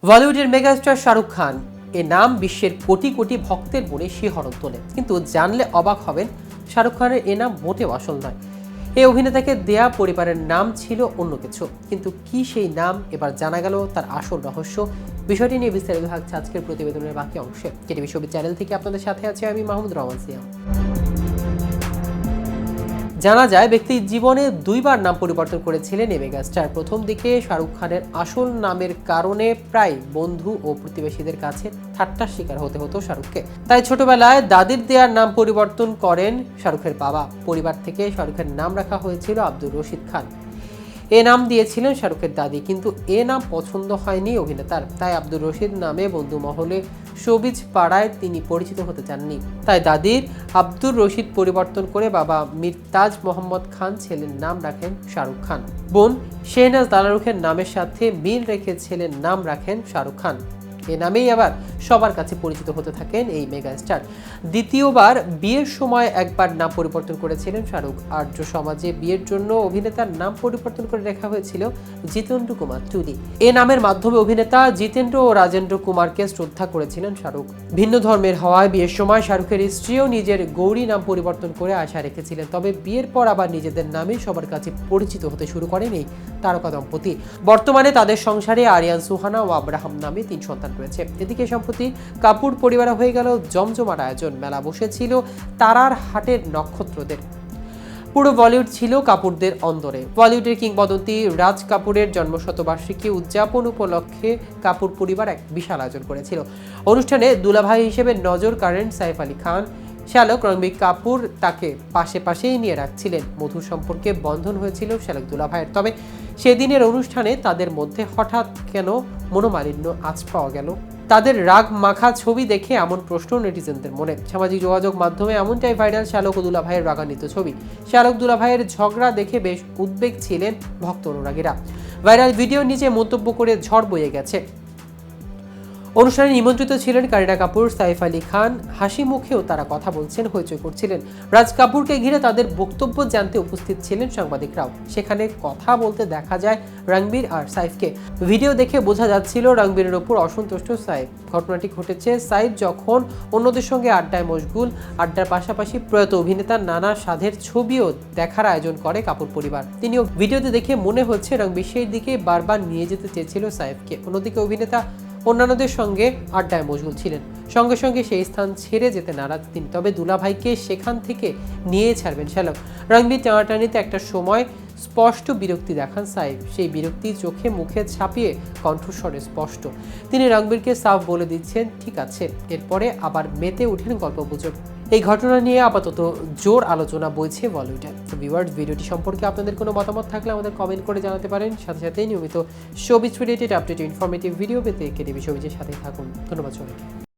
বলিউডের মেগাস্টার শাহরুখ খান এ নাম বিশ্বের কোটি কোটি ভক্তের মনে শিহরণ তোলে, কিন্তু জানলে অবাক হবেন শাহরুখ খানের এ নাম মোটেও আসল নয়। এই অভিনেতাকে দেয়া পরিবারের নাম ছিল অন্য কিছু, কিন্তু কি সেই নাম এবার জানা গেল তার আসল রহস্য। বিষয়টি নিয়ে বিস্তারিত থাকছে আজকের প্রতিবেদনের বাকি অংশে। কেটিভি ছবি চ্যানেল থেকে আপনাদের সাথে আছে আমি মাহমুদ রহমান সিয়াম। জানা যায় ব্যক্তির জীবনে দুইবার নাম পরিবর্তন করেছিলেন এই মেগাস্টার। প্রথম দিকে শাহরুখ খানের আসল নামের কারণে প্রায় বন্ধু ও প্রতিবেশীদের কাছে ঠাট্টার শিকার হতে হতো শাহরুখকে। তাই ছোটবেলায় দাদির দেওয়ার নাম পরিবর্তন করেন শাহরুখের বাবা। পরিবার থেকে শাহরুখের নাম রাখা হয়েছিল আব্দুর রশিদ খান। এ নাম দিয়েছিলেন শাহরুখের দাদি, কিন্তু এ নাম পছন্দ হয়নি অভিনেতার। তাই আব্দুর রশিদ নামে বন্ধু মহলে শোবিজ পাড়ায় তিনি পরিচিত হতে চাননি। তাই দাদির আব্দুর রশিদ পরিবর্তন করে বাবা মীর তাজ মোহাম্মদ খান ছেলের নাম রাখেন শাহরুখ খান। বোন শেহনাজ দালারুখের নামের সাথে মিল রেখে ছেলের নাম রাখেন শাহরুখ খান। এ নামেই আবার সবার কাছে পরিচিত হতে থাকেন এই মেগাস্টার। দ্বিতীয়বার বিয়ের সময় একবার নাম পরিবর্তন করেছিলেন শাহরুখ। আর্য সমাজে বিয়ের জন্য অভিনেতার নাম পরিবর্তন করে রাখা হয়েছিল জিতেন্দ্র কুমার টুলি। এ নামের মাধ্যমে অভিনেতা জিতেন্দ্র ও রাজেন্দ্র কুমারকে শ্রদ্ধা করেছিলেন শাহরুখ। ভিন্ন ধর্মের হওয়ায় বিয়ের সময় শাহরুখের স্ত্রীও নিজের গৌরী নাম পরিবর্তন করে আশা রেখেছিলেন। তবে বিয়ের পর আবার নিজেদের নামেই সবার কাছে পরিচিত হতে শুরু করেন এই তারকা দম্পতি। বর্তমানে তাদের সংসারে আরিয়ান সুহানা ও আব্রাহাম নামে 3 সন্তান রয়েছে। এদিকে সম্প্রতি কাপুর পরিবারে হয়ে গেল জমজমাট আয়োজন। মেলা বসেছিল তারার হাটের নক্ষত্রদের। পুরো বলিউড ছিল কাপুরদের অন্দরে। বলিউডের কিংবদন্তি রাজ কাপুরের জন্মশতবার্ষিকী উদযাপন উপলক্ষে কাপুর পরিবার এক বিশাল আয়োজন করেছিল। অনুষ্ঠানে দুলাভাই হিসেবে নজর কাড়েন সাইফ আলী খান। শ্যালক রণবীর কাপুর তাকে পাশেই নিয়ে রাখছিলেন। মধুর সম্পর্কে বন্ধন হয়েছিল শ্যালক দুলাভাইয়ের। তবে সেদিনের অনুষ্ঠানে তাদের মধ্যে হঠাৎ কেন মনোমালিন্য আঁচ পাওয়া গেল? তাদের রাগ মাখা ছবি দেখে এমন প্রশ্ন নেটিজেনদের মনে। সামাজিক যোগাযোগ মাধ্যমে এমনটাই ভাইরাল শ্যালক ও দুলাভাইয়ের রাগান্বিত ছবি। শ্যালক দুলাভাইয়ের ঝগড়া দেখে বেশ উদ্বেগ ছিলেন ভক্ত অনুরাগীরা। ভাইরাল ভিডিওর নিচে মন্তব্য করে ঝড় বয়ে গেছে। অনুষ্ঠানে নিমন্ত্রিত ছিলেন কারিনা কাপুর, সাইফ আলী খান। হাসি মুখেও তারা কথা বলছেন, হইচই করছিলেন। রাজ কাপুরকে ঘিরে তাদের বক্তব্য জানতে উপস্থিত ছিলেন সাংবাদিকরাও। সেখানে কথা বলতে দেখা যায় রণবীর আর সাইফকে। ভিডিও দেখে বোঝা যাচ্ছিল রণবীরের ওপর অসন্তুষ্ট সাইফ। ঘটনাটি ঘটেছে সাইফ যখন অন্যদের সঙ্গে আড্ডায় মশগুল। আড্ডার পাশাপাশি প্রয়াত অভিনেতার নানা স্বাদের ছবিও দেখার আয়োজন করে কাপুর পরিবার। তিনিও ভিডিওতে দেখে মনে হচ্ছে রণবীর সেই দিকে বারবার নিয়ে যেতে চেয়েছিল সাইফকে। অন্যদিকে অভিনেতা অন্যান্যদের সঙ্গে আড্ডায় মশগুল ছিলেন। সঙ্গে সঙ্গে সেই স্থান ছেড়ে যেতে নারাজ তিনি। তবে দুলাভাইকে সেখান থেকে নিয়ে ছাড়বেন শ্যালক। রণবীর টানাটানিতে একটা সময় স্পষ্ট বিরক্তি দেখান সাইফ। সেই বিরক্তি চোখে মুখে ছাপিয়ে কণ্ঠস্বরে স্পষ্ট। তিনি রণবীরকে সাফ বলে দিচ্ছেন ঠিক আছে। এরপরে আবার মেতে উঠেন গল্পগুজব। এই ঘটনা নিয়ে আপাতত জোর আলোচনা বইছে বলিউডে। তো ভিউয়ার্স, ভিডিওটি সম্পর্কে আপনাদের কোনো মতামত থাকলে আমাদের কমেন্ট করে জানাতে পারেন। সাথে সাথে নিয়মিত showbiz related update informative video পেতে কেটিভি শোবিজের সাথেই থাকুন। ধন্যবাদ সবাইকে।